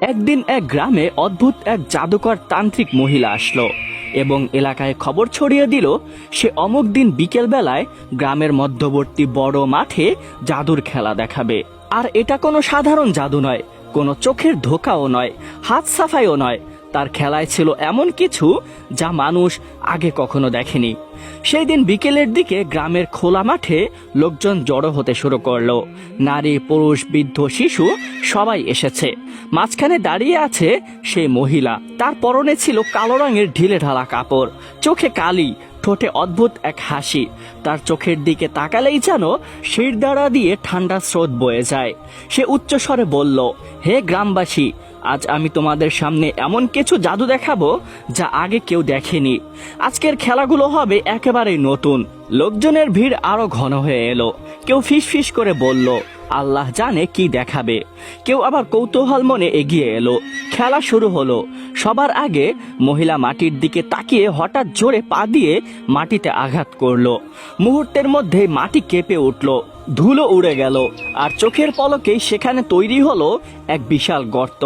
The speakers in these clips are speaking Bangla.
একদিন এক গ্রামে অদ্ভুত এক জাদুকর তান্ত্রিক মহিলা আসলো এবং এলাকায় খবর ছড়িয়ে দিল সে অমুক দিন বিকেল বেলায় গ্রামের মধ্যবর্তী বড় মাঠে জাদুর খেলা দেখাবে। আর এটা কোনো সাধারণ জাদু নয়, কোনো চোখের ধোঁকাও নয়, হাত সাফাইও নয়। তার খেলায় ছিল এমন কিছু যা মানুষ আগে কখনো দেখেনি। সেই দিন বিকেলের দিকে গ্রামের খোলা মাঠে লোকজন জড়ো হতে শুরু করলো। নারী, পুরুষ, বৃদ্ধ, শিশু সবাই এসেছে। মাঝখানে দাঁড়িয়ে আছে সেই মহিলা। তার পরনে ছিল কালো রঙের ঢিলে ঢালা কাপড়, চোখে কালি, ঠোঁটে অদ্ভুত এক হাসি। তার চোখের দিকে তাকালেই যেন শিরদাঁড়া দিয়ে ঠান্ডা স্রোত বয়ে যায়। সে উচ্চস্বরে বলল, হে গ্রামবাসী, আজ আমি তোমাদের সামনে এমন কিছু জাদু দেখাবো যা আগে কেউ দেখেনি। আজকের খেলাগুলো হবে একেবারেই নতুন। লোকজনের ভিড় আরো ঘন হয়ে এলো। কেউ ফিস ফিস করে বলল, আল্লাহ জানে কি দেখাবে। কেউ আবার কৌতূহল মনে এগিয়ে এলো। খেলা শুরু হলো। সবার আগে মহিলা মাটির দিকে তাকিয়ে হঠাৎ জোরে পা দিয়ে মাটিতে আঘাত করলো। মুহূর্তের মধ্যে মাটি কেঁপে উঠল, ধুলো উড়ে গেল, আর চোখের পলকেই সেখানে তৈরি হলো এক বিশাল গর্ত।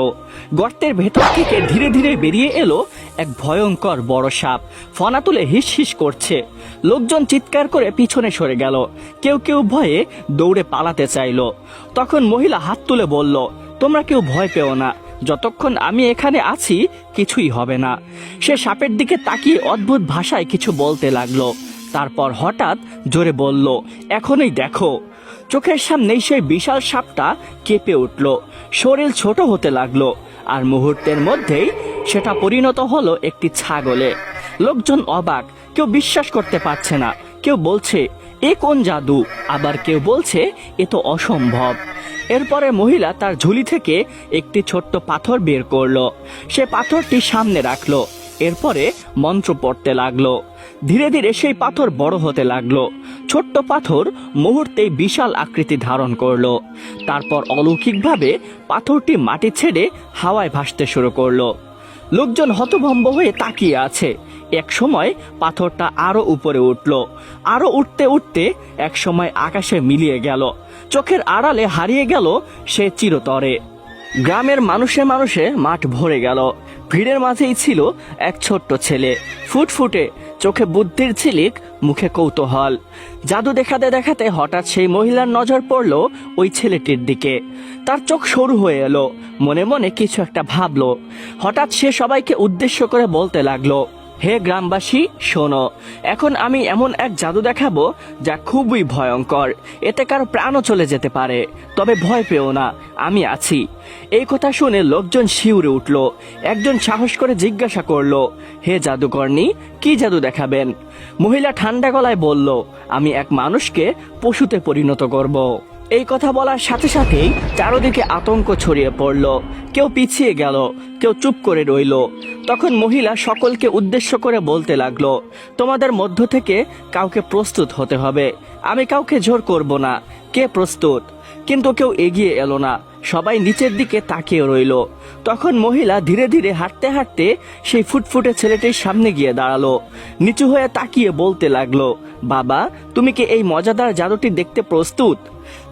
গর্তের ভেতর থেকে ধীরে ধীরে বেরিয়ে এলো এক ভয়ঙ্কর বড় সাপ। ফনা তুলে হিস হিস করছে। লোকজন চিৎকার করে পিছনে সরে গেল। কেউ কেউ ভয়ে দৌড়ে পালাতে চাইলো। তখন মহিলা হাত তুলে বলল, তোমরা কেউ ভয় পেও না, যতক্ষণ আমি এখানে আছি কিছুই হবে না। সে সাপের দিকে তাকিয়ে অদ্ভুত ভাষায় কিছু বলতে লাগলো। তারপর হঠাৎ জোরে বলল, এখনই দেখো। চোখের সামনেই সেই বিশাল সাপটা কেঁপে উঠল, শরীর ছোট হতে লাগলো, আর মুহূর্তের মধ্যেই সেটা পরিণত হলো একটি ছাগলে। লোকজন অবাক, কেউ বিশ্বাস করতে পারছে না। কেউ বলছে এ কোন জাদু, আবার কেউ বলছে এ তো অসম্ভব। এরপরে মহিলা তার ঝুলি থেকে একটি ছোট্ট পাথর বের করলো। সে পাথরটি সামনে রাখলো। এরপরে মন্ত্র পড়তে লাগলো। ধীরে ধীরে সেই পাথর বড় হতে লাগলো। ছোট্ট পাথর মুহূর্তেই বিশাল আকৃতি ধারণ করলো। তারপর অলৌকিকভাবে পাথরটি মাটি ছেড়ে হাওয়ায় ভাসতে শুরু করলো। লোকজন হতভম্ব হয়ে তাকিয়ে আছে। এক সময় পাথরটা আরো উপরে উঠলো। আরো উঠতে উঠতে এক সময় আকাশে মিলিয়ে গেল। চোখের আড়ালে হারিয়ে গেল সে চিরতরে। গ্রামের মানুষে মানুষে মাঠ ভরে গেল। ভিড়ের মাঝেই ছিল এক ছোট্ট ছেলে, ফুটফুটে, চোখে বুদ্ধির ঝিলিক, মুখে কৌতূহল। জাদু দেখাতে দেখাতে হঠাৎ সেই মহিলার নজর পড়ল ওই ছেলেটির দিকে। তার চোখ সরু হয়ে এলো। মনে মনে কিছু একটা ভাবলো। হঠাৎ সে সবাইকে উদ্দেশ্য করে বলতে লাগলো, হে গ্রামবাসী, শোনো, এখন আমি এমন এক জাদু দেখাবো যা খুবই ভয়ঙ্কর। এতে কারো প্রাণও চলে যেতে পারে, তবে ভয় পেও না, আমি আছি। এই কথা শুনে লোকজন শিউরে উঠল। একজন সাহস করে জিজ্ঞাসা করলো, হে জাদুকরনি, কি জাদু দেখাবেন? মহিলা ঠান্ডা গলায় বলল, আমি এক মানুষকে পশুতে পরিণত করব। এই কথা বলার সাথে সাথেই চারদিকে আতঙ্ক ছড়িয়ে পড়ল। কেউ পিছিয়ে গেল, কেউ চুপ করে রইল। তখন মহিলা সকলকে উদ্দেশ্য করে বলতে লাগলো, তোমাদের মধ্য থেকে কাউকে প্রস্তুত হতে হবে। আমি কাউকে জোর করব না। কে প্রস্তুত? কিন্তু কেউ এগিয়ে এলো না। সবাই নিচের দিকে তাকিয়ে রইল। তখন মহিলা ধীরে ধীরে হাঁটতে হাঁটতে সেই ফুটফুটে ছেলেটির সামনে গিয়ে দাঁড়ালো। নিচু হয়ে তাকিয়ে বলতে লাগলো, বাবা, তুমি কি এই মজাদার জাদুটি দেখতে প্রস্তুত?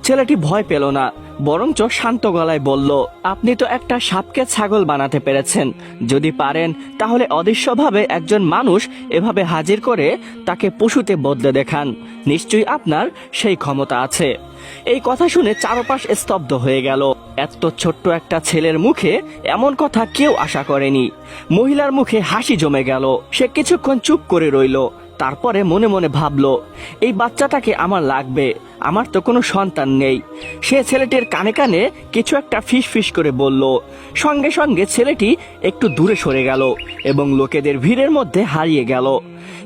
ছেলেটি ভয় পেল না, বরঞ্চ শান্ত গলায় বলল, আপনি তো একটা সাপকে ছাগল বানাতে পেরেছেন। যদি পারেন তাহলে অদৃশ্যভাবে একজন মানুষ এভাবে হাজির করে তাকে পশুতে বদলে দেখান। নিশ্চয়ই আপনার সেই ক্ষমতা আছে। এই কথা শুনে চারপাশ স্তব্ধ হয়ে গেল। এত ছোট্ট একটা ছেলের মুখে এমন কথা কেউ আশা করেনি। মহিলার মুখে হাসি জমে গেল। সে কিছুক্ষণ চুপ করে রইল। তারপরে মনে মনে ভাবলো, এই বাচ্চাটাকে আমার লাগবে। আমার তো কোনো সন্তান নেই। সে ছেলেটির কানে কানে কিছু একটা ফিস ফিস করে বলল। সঙ্গে সঙ্গে ছেলেটি একটু দূরে সরে গেল এবং লোকেদের ভিড়ের মধ্যে হারিয়ে গেল।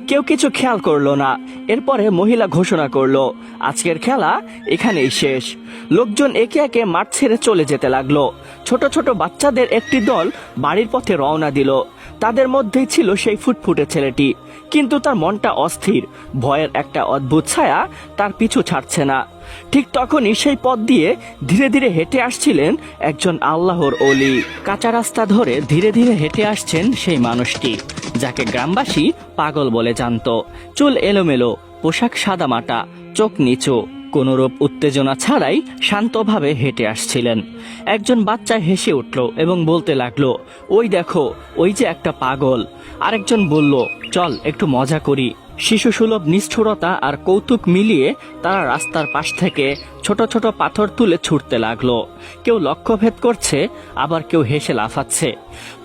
কেউ কিছু খেয়াল করলো না। এরপরে মহিলা ঘোষণা করলো, আজকের খেলা এখানেই শেষ। লোকজন একে একে মাঠ ছেড়ে চলে যেতে লাগলো। ছোট ছোট বাচ্চাদের একটি দল বাড়ির পথে রওনা দিল। তাদের মধ্যেই ছিল সেই ফুটফুটে ছেলেটি, কিন্তু তার মনটা অস্থির। ভয়ের একটা অদ্ভুত ছায়া তার পিছু ছাড়ছে না। ঠিক তখনই সেই পথ দিয়ে ধীরে ধীরে হেঁটে আসছিলেন একজন আল্লাহর ওলি। কাঁচা রাস্তা ধরে ধীরে ধীরে হেঁটে আসছেন সেই মানুষটি, যাকে গ্রামবাসী পাগল বলে জানত। চুল এলোমেলো, পোশাক সাদামাটা, চোখ নিচু, কোনরূপ উত্তেজনা ছাড়াই শান্তভাবে হেঁটে আসছিলেন। একজন বাচ্চা হেসে উঠল এবং বলতে লাগলো, ওই দেখো, ওই যে একটা পাগল। আরেকজন বলল, চল একটু মজা করি। শিশুসুলভ নিষ্ঠুরতা আর কৌতুক মিলিয়ে তারা রাস্তার পাশ থেকে ছোট ছোট পাথর তুলে ছুটতে লাগলো। কেউ লক্ষ্যভেদ করছে, আবার কেউ হেসে লাফাচ্ছে।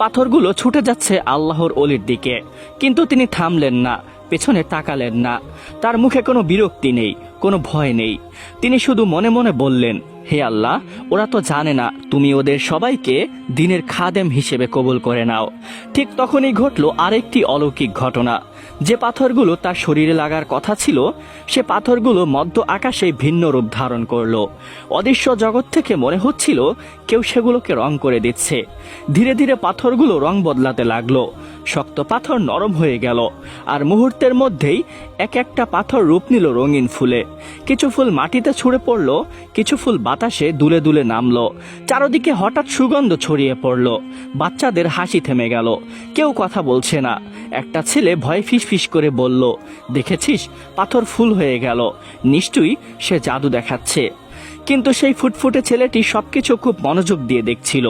পাথরগুলো ছুটে যাচ্ছে আল্লাহর অলির দিকে, কিন্তু তিনি থামলেন না, পেছনে তাকালেন না। তার মুখে কোনো বিরক্তি নেই, কোনো ভয় নেই। তিনি শুধু মনে মনে বললেন, হে আল্লাহ, ওরা তো জানে না তুমি ওদের সবাইকে দিনের খাদেম হিসেবে কবুল করে নাও। ঠিক তখনই ঘটল আরেকটি অলৌকিক ঘটনা। যে পাথরগুলো তার শরীরে লাগার কথা ছিল, সে পাথরগুলো মধ্য আকাশে ভিন্ন রূপ ধারণ করলো। অদৃশ্য জগৎ থেকে মনে হচ্ছিল কেউ সেগুলোকে রং করে দিচ্ছে। ধীরে ধীরে পাথরগুলো রং বদলাতে লাগলো। শক্ত পাথর নরম হয়ে গেল, আর মুহূর্তের মধ্যেই এক একটা পাথর রূপ নিল রঙিন ফুলে। কিছু ফুল মাটিতে ছুঁড়ে পড়লো, কিছু ফুল বাতাসে দুলে দুলে নামলো। চারদিকে হঠাৎ সুগন্ধ ছড়িয়ে পড়লো। বাচ্চাদের হাসি থেমে গেল, কেউ কথা বলছে না। একটা ছেলে ভয়ে ফিসফিস করে বলল, দেখেছিস, পাথর ফুল হয়ে গেল, নিশ্চয়ই সে জাদু দেখাচ্ছে। কিন্তু সেই ফুটফুটে ছেলেটি সবকিছু খুব মনোযোগ দিয়ে দেখছিল।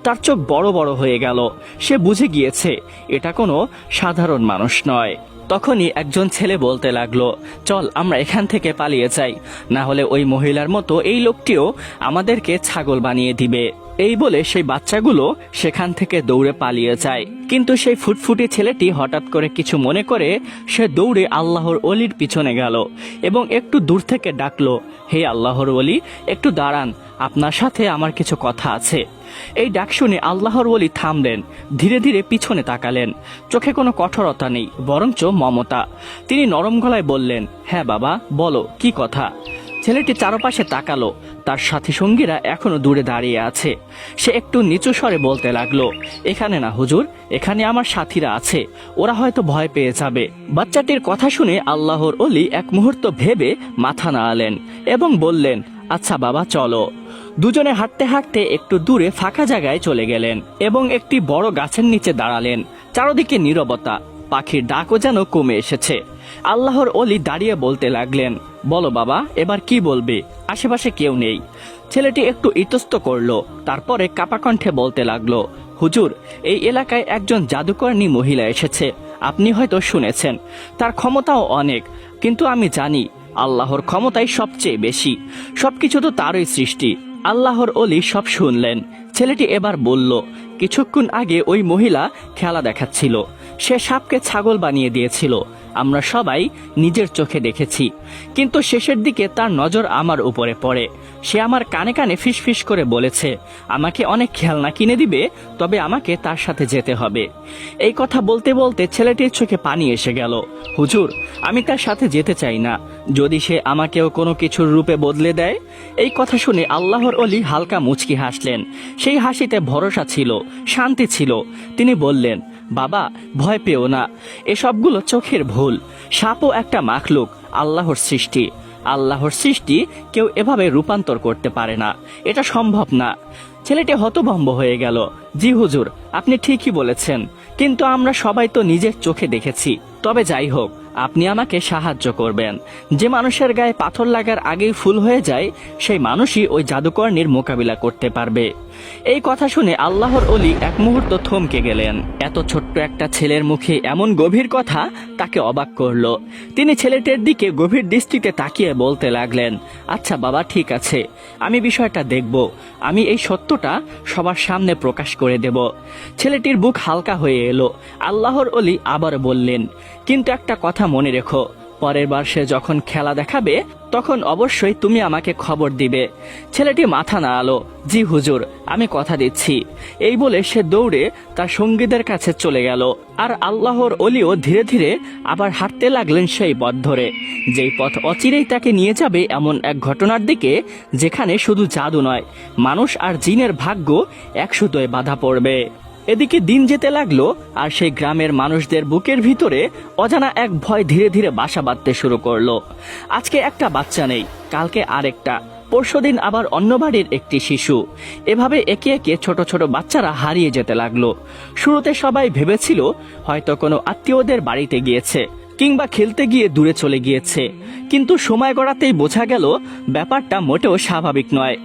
তার চোখ বড় বড় হয়ে গেল। সে বুঝে গিয়েছে এটা কোনো সাধারণ মানুষ নয়। তখনই একজন ছেলে বলতে লাগলো, চল আমরা এখান থেকে পালিয়ে যাই, না হলে ওই মহিলার মতো এই লোকটিও আমাদেরকে ছাগল বানিয়ে দিবে। এই বলে সেই বাচ্চাগুলো সেখান থেকে দৌড়ে পালিয়ে যায়। কিন্তু সেই ফুটফুটে ছেলেটি হঠাৎ করে কিছু মনে করে সে দৌড়ে আল্লাহর অলির পিছনে গেল এবং একটু দূর থেকে ডাকলো, হে আল্লাহর অলি, একটু দাঁড়ান, আপনার সাথে আমার কিছু কথা আছে। এই ডাক শুনে আল্লাহর ওলি থামলেন, ধীরে ধীরে পিছনে তাকালেন। চোখে কোনো কঠোরতা নেই, বরঞ্চ মমতা। তিনি নরম গলায় বললেন, হ্যাঁ বাবা, বলো, কি কথা। ছেলেটি চারপাশে তাকালো। তার সাথী সঙ্গীরা এখনো দূরে দাঁড়িয়ে আছে। সে একটু নিচু স্বরে বলতে লাগলো, এখানে না হুজুর, এখানে আমার সাথীরা আছে, ওরা হয়তো ভয় পেয়ে যাবে। বাচ্চাটির কথা শুনে আল্লাহর ওলি এক মুহূর্ত ভেবে মাথা নাড়ালেন এবং বললেন, আচ্ছা বাবা, চলো। দুজনে হাঁটতে হাঁটতে একটু দূরে ফাঁকা জায়গায় চলে গেলেন এবং একটি বড় গাছের নিচে দাঁড়ালেন। চারদিকে নীরবতা, পাখির ডাকও যেন কমে এসেছে। আল্লাহর ওলি দাঁড়িয়ে বলতে লাগলেন, বলো বাবা, এবার কি বলবে? আশেপাশে কেউ নেই। ছেলেটি একটু ইতস্ত করলো, তারপরে কাপা কণ্ঠে বলতে লাগলো, হুজুর, এই এলাকায় একজন জাদুকরনী মহিলা এসেছে, আপনি হয়তো শুনেছেন। তার ক্ষমতাও অনেক, কিন্তু আমি জানি আল্লাহর ক্ষমতাই সবচেয়ে বেশি। সবকিছু তো তারই সৃষ্টি। আল্লাহর ওলি সব শুনলেন। ছেলেটি এবার বলল, কিছুক্ষণ আগে ওই মহিলা খেলা দেখাচ্ছিল। সে সাপকে ছাগল বানিয়ে দিয়েছিল, আমরা সবাই নিজের চোখে দেখেছি। কিন্তু শেষের দিকে তার নজর আমার উপরে পড়ে। সে আমার কানে কানে ফিসফিস করে বলেছে আমাকে অনেক খেলনা কিনে দিবে, তবে আমাকে তার সাথে যেতে হবে। এই কথা বলতে বলতে ছেলেটির চোখে পানি এসে গেল। হুজুর, আমি তার সাথে যেতে চাই না, যদি সে আমাকেও কোনো কিছুর রূপে বদলে দেয়। এই কথা শুনে আল্লাহর ওলি হালকা মুচকি হাসলেন। সেই হাসিতে ভরসা ছিল, শান্তি ছিল। তিনি বললেন, বাবা, ভয় পেও না, এসবগুলো চোখের ভুল। সাপও একটা মাখলুক, আল্লাহর সৃষ্টি। আল্লাহর সৃষ্টি কেউ এভাবে রূপান্তর করতে পারে না, এটা সম্ভব না। ছেলেটি হতভম্ব হয়ে গেল। জি হুজুর, আপনি ঠিকই বলেছেন, কিন্তু আমরা সবাই তো নিজের চোখে দেখেছি। তবে যাই হোক, আপনি আমাকে সাহায্য করবেন। যে মানুষের গায়ে পাথর লাগার আগেই ফুল হয়ে যায়, সেই মানুষই ওই জাদুকরনীর মোকাবিলা করতে পারবে। এই কথা শুনে আল্লাহর ওলি এক মুহূর্ত থমকে গেলেন। এত ছোট্ট একটা ছেলের মুখে এমন গভীর কথা তাকে অবাক করলো। তিনি ছেলেটির দিকে গভীর দৃষ্টিতে তাকিয়ে বলতে লাগলেন, আচ্ছা বাবা, ঠিক আছে, আমি বিষয়টা দেখব। আমি এই সত্যটা সবার সামনে প্রকাশ করে দেব। ছেলেটির বুক হালকা হয়ে এলো। আল্লাহর ওলি আবার বললেন, কিন্তু একটা কথা মনে রেখো, পরের বার সে যখন খেলা দেখাবে তখন অবশ্যই তুমি আমাকে খবর দিবে। ছেলেটি মাথা নাড়ালো, জি হুজুর, আমি কথা দিচ্ছি। এই বলে সে দৌড়ে তার সঙ্গীদের কাছে চলে গেল। আর আল্লাহর ওলিও ধীরে ধীরে আবার হাঁটতে লাগলেন সেই পথ ধরে, যেই পথ অচিরেই তাকে নিয়ে যাবে এমন এক ঘটনার দিকে, যেখানে শুধু জাদু নয়, মানুষ আর জিনের ভাগ্য একসুতোয় বাধা পড়বে। এদিকে দিন যেতে লাগলো, আর সেই গ্রামের মানুষদের বুকের ভিতরে অজানা এক ভয় ধীরে ধীরে বাসা বাঁধতে শুরু করলো। আজকে একটা বাচ্চা নেই, কালকে আরেকটা, পরশুদিন আবার অন্য বাড়ির একটি শিশু। এভাবে একে একে ছোট ছোট বাচ্চারা হারিয়ে যেতে লাগলো। শুরুতে সবাই ভেবেছিল হয়তো কোনো আত্মীয়দের বাড়িতে গিয়েছে, কিংবা খেলতে গিয়ে দূরে চলে গিয়েছে। কিন্তু সময় গড়াতেই বোঝা গেল ব্যাপারটা মোটেও স্বাভাবিক নয়।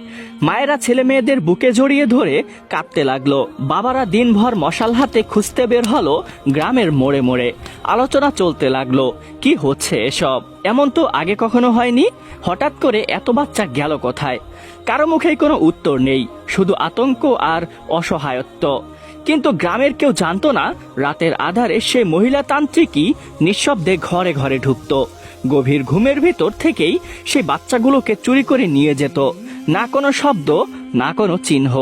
মায়েরা ছেলে মেয়েদের বুকে জড়িয়ে ধরে কাঁদতে লাগলো। বাবারা দিনভর মশাল হাতে খুঁজতে বের হলো গ্রামের মোড়ে মোড়ে। আলোচনা চলতে লাগলো, কি হচ্ছে এসব? এমন তো আগে কখনো হয়নি। হঠাৎ করে এত বাচ্চা গেল কোথায়? কারো মুখেই কোনো উত্তর নেই, শুধু আতঙ্ক আর অসহায়ত্ব। কিন্তু গ্রামের কেউ জানতো না রাতের আধারে সে মহিলা তান্ত্রিকই নিঃশব্দে ঘরে ঘরে ঢুকতো। গভীর ঘুমের ভিতর থেকেই সে বাচ্চাগুলোকে চুরি করে নিয়ে যেত। না কোনো শব্দ, না কোনো চিহ্ন।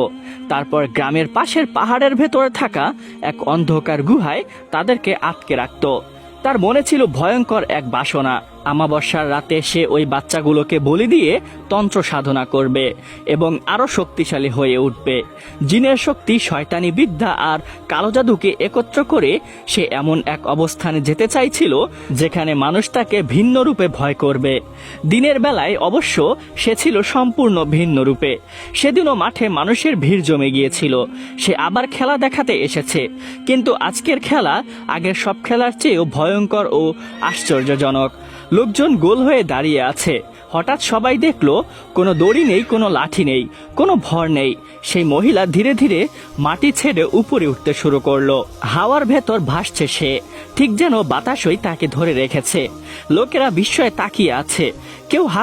তারপর গ্রামের পাশের পাহাড়ের ভেতরে থাকা এক অন্ধকার গুহায় তাদেরকে আটকে রাখত। তার মনে ছিল ভয়ঙ্কর এক বাসনা। আমাবস্যার রাতে সে ওই বাচ্চাগুলোকে বলি দিয়ে তন্ত্র সাধনা করবে এবং আরো শক্তিশালী হয়ে উঠবে। জিনের শক্তি, শয়তানি বিদ্যা আর কালো জাদুকে একত্র করে সে এমন এক অবস্থানে যেতে চাইছিল যেখানে মানুষ তাকে ভিন্ন রূপে ভয় করবে। দিনের বেলায় অবশ্য সে ছিল সম্পূর্ণ ভিন্ন রূপে। সেদিনও মাঠে মানুষের ভিড় জমে গিয়েছিল। সে আবার খেলা দেখাতে এসেছে, কিন্তু আজকের খেলা আগের সব খেলার চেয়েও ভয়ঙ্কর ও আশ্চর্যজনক। লোকজন গোল হয়ে দাঁড়িয়ে আছে। হঠাৎ সবাই দেখলো কোনো দড়ি নেই, কোনো লাঠি নেই, কোনো ভর নেই। সেই মহিলা ধীরে ধীরে মাটি ছেড়ে উপরে উঠতে শুরু করলো। হাওয়ার ভেতর ভাসছে সে, ঠিক যেন বাতাসই তাকে ধরে রেখেছে। লোকেরা বিস্ময়ে তাকিয়ে আছে, কেউ হাত